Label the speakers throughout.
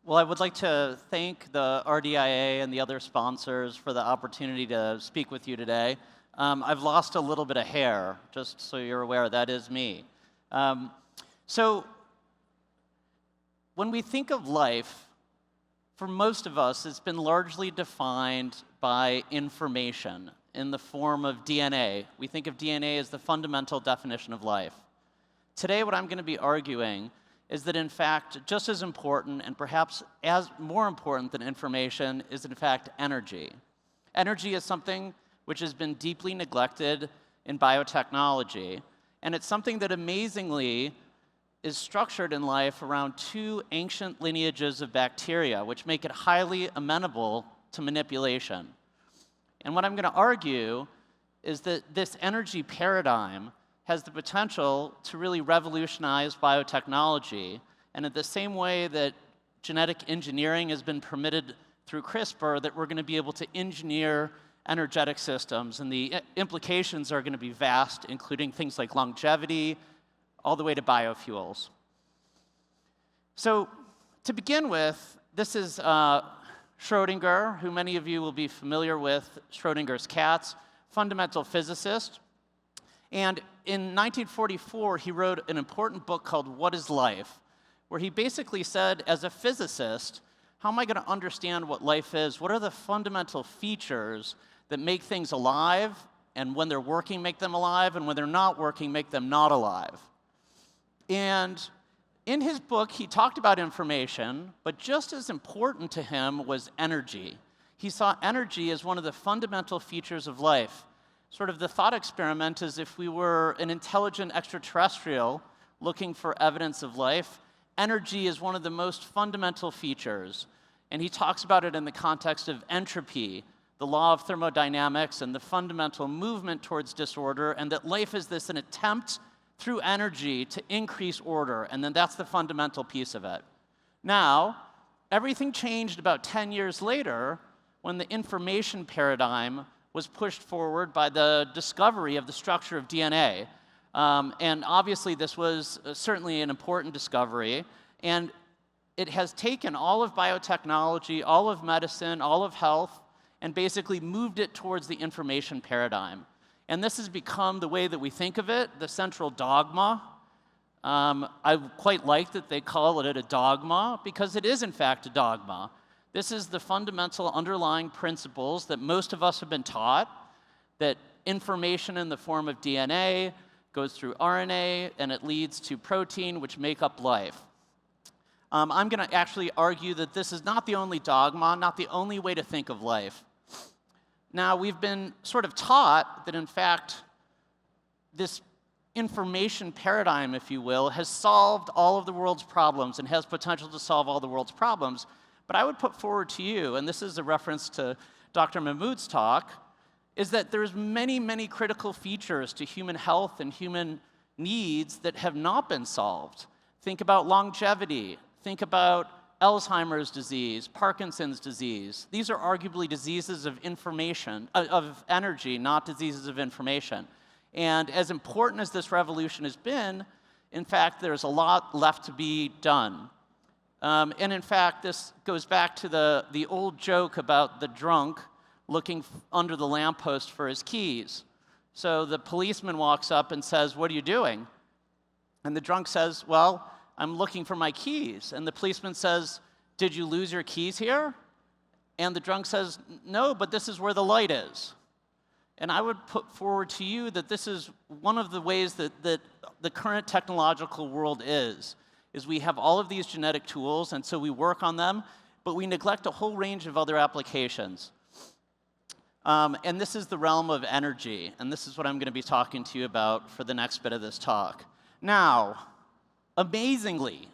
Speaker 1: Well, I would like to thank the RDIA and the other sponsors for the opportunity to speak with you today. I've lost a little bit of hair, just so you're aware, that is me. So when we think of life, for most of us, it's been largely defined by information in the form of DNA. We think of DNA as the fundamental definition of life. Today, what I'm going to be arguing is that, in fact, just as important and perhaps as more important than information is, in fact, energy. Energy is something which has been deeply neglected in biotechnology, and it's something that amazingly is structured in life around two ancient lineages of bacteria, which make it highly amenable to manipulation. And what I'm going to argue is that this energy paradigm has the potential to really revolutionize biotechnology. And in the same way that genetic engineering has been permitted through CRISPR, that we're going to be able to engineer energetic systems. And the implications are going to be vast, including things like longevity, all the way to biofuels. So to begin with, this is Schrodinger, who many of you will be familiar with, Schrodinger's cats, fundamental physicist. And in 1944, he wrote an important book called What is Life?, where he basically said, as a physicist, how am I going to understand what life is? What are the fundamental features that make things alive, and when they're working, make them alive, and when they're not working, make them not alive? And in his book, he talked about information, but just as important to him was energy. He saw energy as one of the fundamental features of life. Sort of the thought experiment is if we were an intelligent extraterrestrial looking for evidence of life, energy is one of the most fundamental features. And he talks about it in the context of entropy, the law of thermodynamics, and the fundamental movement towards disorder, and that life is an attempt through energy to increase order, and then that's the fundamental piece of it. Now, everything changed about 10 years later when the information paradigm was pushed forward by the discovery of the structure of DNA. And obviously, this was certainly an important discovery. And it has taken all of biotechnology, all of medicine, all of health, and basically moved it towards the information paradigm. And this has become the way that we think of it, the central dogma. I quite like that they call it a dogma, because it is, in fact, a dogma. This is the fundamental underlying principles that most of us have been taught, that information in the form of DNA goes through RNA, and it leads to protein, which make up life. I'm going to actually argue that this is not the only dogma, not the only way to think of life. Now, we've been sort of taught that, in fact, this information paradigm, if you will, has solved all of the world's problems and has potential to solve all the world's problems. But I would put forward to you, and this is a reference to Dr. Mahmood's talk, is that there's many, many critical features to human health and human needs that have not been solved. Think about longevity. Think about Alzheimer's disease, Parkinson's disease. These are arguably diseases of information, of energy, not diseases of information. And as important as this revolution has been, in fact, there's a lot left to be done. And in fact, this goes back to the old joke about the drunk looking under the lamppost for his keys. So the policeman walks up and says, "What are you doing?" And the drunk says, "Well, I'm looking for my keys." And the policeman says, "Did you lose your keys here?" And the drunk says, "No, but this is where the light is." And I would put forward to you that this is one of the ways that the current technological world is we have all of these genetic tools, and so we work on them, but we neglect a whole range of other applications. And this is the realm of energy, and this is what I'm going to be talking to you about for the next bit of this talk. Now, amazingly,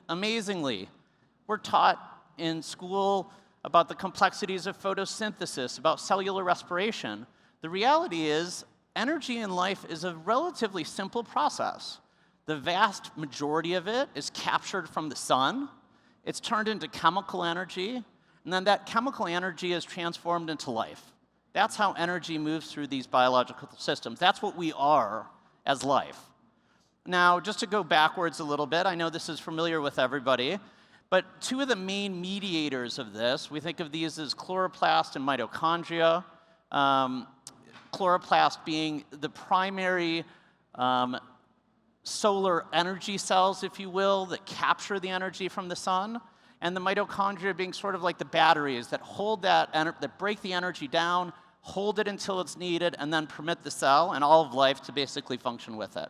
Speaker 1: we're taught in school about the complexities of photosynthesis, about cellular respiration. The reality is, energy in life is a relatively simple process. The vast majority of it is captured from the sun. It's turned into chemical energy, and then that chemical energy is transformed into life. That's how energy moves through these biological systems. That's what we are as life. Now, just to go backwards a little bit, I know this is familiar with everybody, But two of the main mediators of this, we think of these as chloroplast and mitochondria. Chloroplast being the primary solar energy cells, if you will, that capture the energy from the sun, and the mitochondria being sort of like the batteries that hold that break the energy down, hold it until it's needed, and then permit the cell and all of life to basically function with it.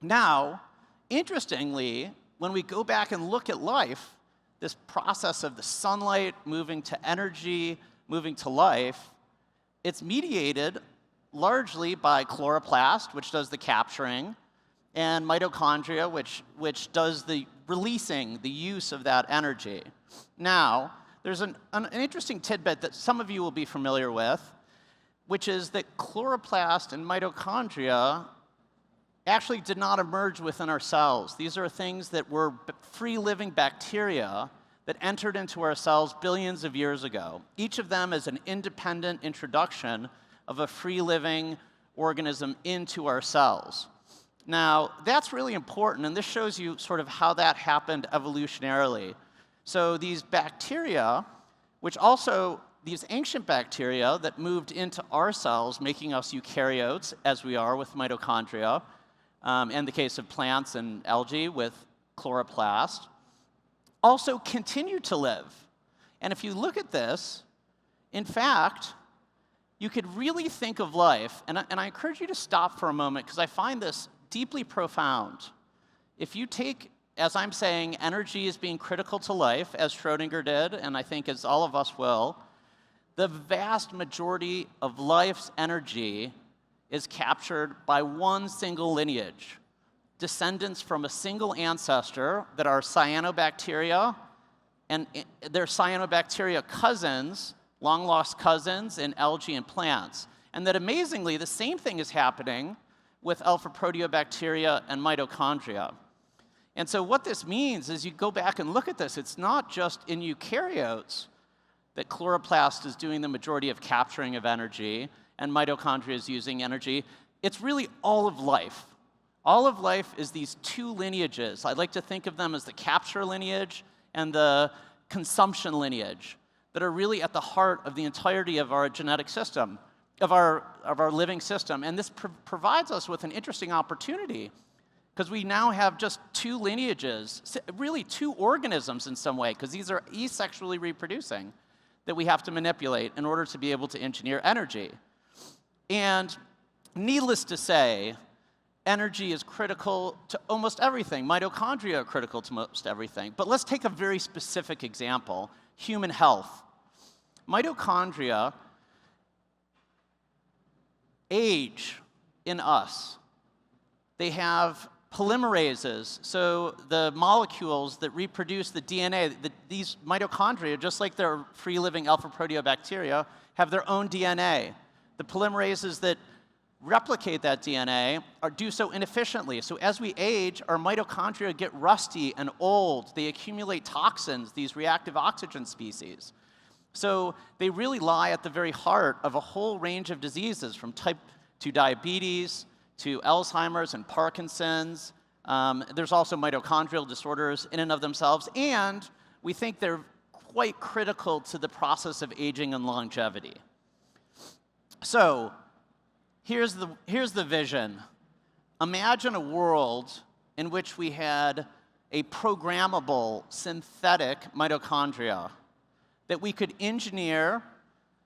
Speaker 1: Now, interestingly, when we go back and look at life, this process of the sunlight moving to energy, moving to life, it's mediated largely by chloroplast, which does the capturing, and mitochondria, which does the releasing, the use of that energy. Now, there's an interesting tidbit that some of you will be familiar with, which is that chloroplast and mitochondria actually did not emerge within our cells. These are things that were free-living bacteria that entered into our cells billions of years ago. Each of them is an independent introduction of a free-living organism into our cells. Now, that's really important, and this shows you sort of how that happened evolutionarily. So these bacteria, these ancient bacteria that moved into our cells, making us eukaryotes, as we are with mitochondria, in the case of plants and algae with chloroplast, also continue to live. And if you look at this, in fact, you could really think of life, and I encourage you to stop for a moment, because I find this deeply profound. If you take, as I'm saying, energy as being critical to life, as Schrodinger did, and I think as all of us will, the vast majority of life's energy is captured by one single lineage, descendants from a single ancestor that are cyanobacteria, and their cyanobacteria cousins, long-lost cousins in algae and plants. And that amazingly, the same thing is happening with alpha proteobacteria and mitochondria. And so what this means is you go back and look at this, it's not just in eukaryotes that chloroplast is doing the majority of capturing of energy and mitochondria is using energy. It's really all of life. All of life is these two lineages. I like to think of them as the capture lineage and the consumption lineage that are really at the heart of the entirety of our genetic system, of our living system. And this provides us with an interesting opportunity, because we now have just two lineages, really two organisms in some way, because these are asexually reproducing, that we have to manipulate in order to be able to engineer energy. And needless to say, energy is critical to almost everything. Mitochondria are critical to most everything. But let's take a very specific example, human health. Mitochondria age in us. They have polymerases, so the molecules that reproduce the DNA, these mitochondria, just like their free-living alpha proteobacteria, have their own DNA. The polymerases that replicate that DNA do so inefficiently. So as we age, our mitochondria get rusty and old. They accumulate toxins, these reactive oxygen species. So they really lie at the very heart of a whole range of diseases, from type 2 diabetes to Alzheimer's and Parkinson's. There's also mitochondrial disorders in and of themselves, and we think they're quite critical to the process of aging and longevity. So here's the vision. Imagine a world in which we had a programmable synthetic mitochondria that we could engineer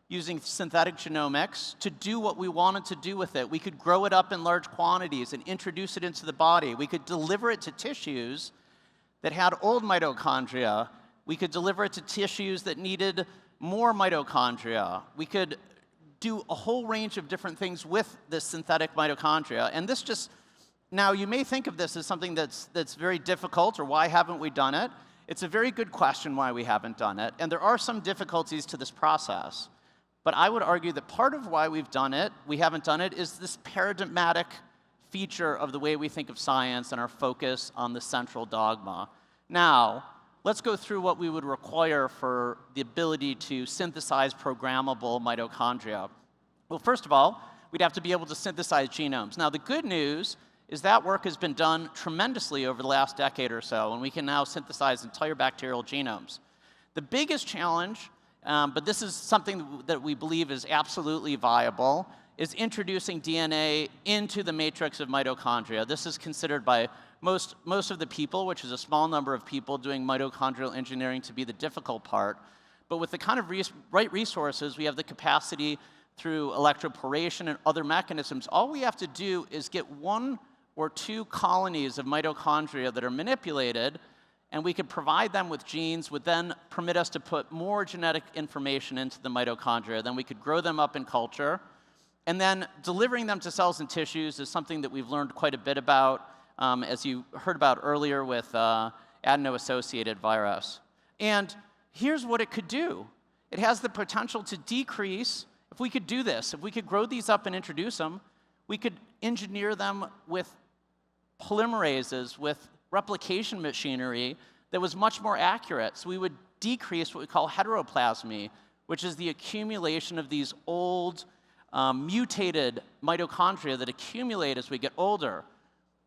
Speaker 1: using synthetic genomics to do what we wanted to do with it. We could grow it up in large quantities and introduce it into the body. We could deliver it to tissues that had old mitochondria. We could deliver it to tissues that needed more mitochondria. We could do a whole range of different things with this synthetic mitochondria. And this just, now you may think of this as something that's very difficult, or why haven't we done it? It's a very good question why we haven't done it, and there are some difficulties to this process. But I would argue that part of why we haven't done it, is this paradigmatic feature of the way we think of science and our focus on the central dogma. Now, let's go through what we would require for the ability to synthesize programmable mitochondria. Well, first of all, we'd have to be able to synthesize genomes. Now, the good news is that work has been done tremendously over the last decade or so, and we can now synthesize entire bacterial genomes. The biggest challenge, but this is something that we believe is absolutely viable, is introducing DNA into the matrix of mitochondria. This is considered by most of the people, which is a small number of people, doing mitochondrial engineering to be the difficult part. But with the kind of right resources, we have the capacity through electroporation and other mechanisms. All we have to do is get 1 or 2 colonies of mitochondria that are manipulated, and we could provide them with genes, would then permit us to put more genetic information into the mitochondria. Then we could grow them up in culture. And then delivering them to cells and tissues is something that we've learned quite a bit about, as you heard about earlier with adeno-associated virus. And here's what it could do. It has the potential to decrease, if we could do this, if we could grow these up and introduce them, we could engineer them with polymerases, with replication machinery that was much more accurate. So we would decrease what we call heteroplasmy, which is the accumulation of these old, mutated mitochondria that accumulate as we get older.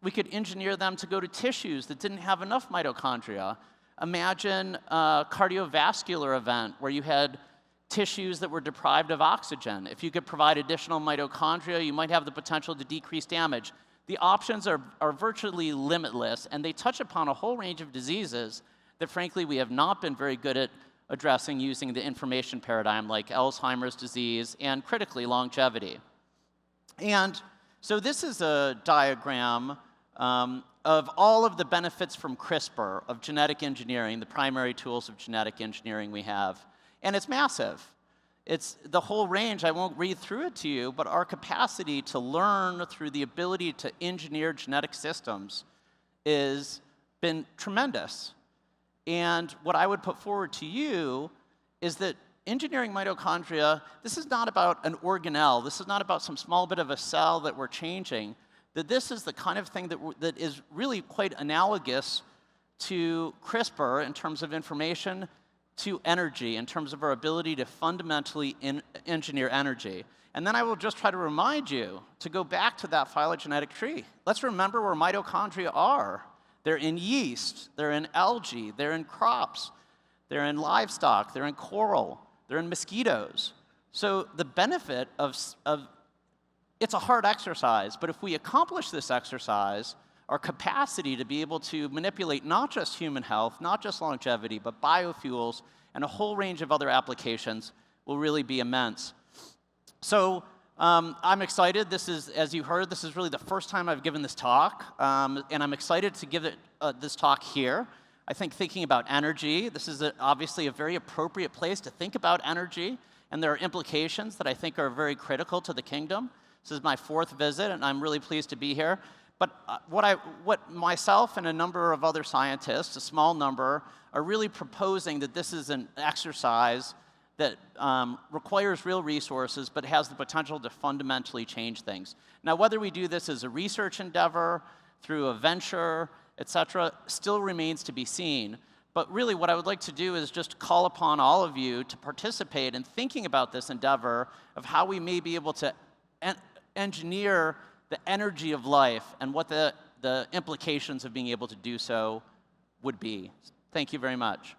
Speaker 1: We could engineer them to go to tissues that didn't have enough mitochondria. Imagine a cardiovascular event where you had tissues that were deprived of oxygen. If you could provide additional mitochondria, you might have the potential to decrease damage. The options are virtually limitless, and they touch upon a whole range of diseases that, frankly, we have not been very good at addressing using the information paradigm, like Alzheimer's disease and, critically, longevity. And so this is a diagram of all of the benefits from CRISPR, of genetic engineering, the primary tools of genetic engineering we have. And it's massive. It's the whole range. I won't read through it to you, but our capacity to learn through the ability to engineer genetic systems has been tremendous. And what I would put forward to you is that engineering mitochondria, this is not about an organelle. This is not about some small bit of a cell that we're changing. That this is the kind of thing that is really quite analogous to CRISPR in terms of information to energy, in terms of our ability to fundamentally engineer energy. And then I will just try to remind you to go back to that phylogenetic tree. Let's remember where mitochondria are. They're in yeast, they're in algae, they're in crops, they're in livestock, they're in coral, they're in mosquitoes. So the benefit of it's a hard exercise, but if we accomplish this exercise, our capacity to be able to manipulate not just human health, not just longevity, but biofuels and a whole range of other applications will really be immense. So I'm excited. This is, as you heard, this is really the first time I've given this talk, and I'm excited to give this talk here. I think thinking about energy, this is obviously a very appropriate place to think about energy, and there are implications that I think are very critical to the kingdom. This is my 4th visit, and I'm really pleased to be here. But what myself and a number of other scientists, a small number, are really proposing that this is an exercise that requires real resources but has the potential to fundamentally change things. Now, whether we do this as a research endeavor, through a venture, et cetera, still remains to be seen. But really what I would like to do is just call upon all of you to participate in thinking about this endeavor of how we may be able to engineer the energy of life and what the implications of being able to do so would be. Thank you very much.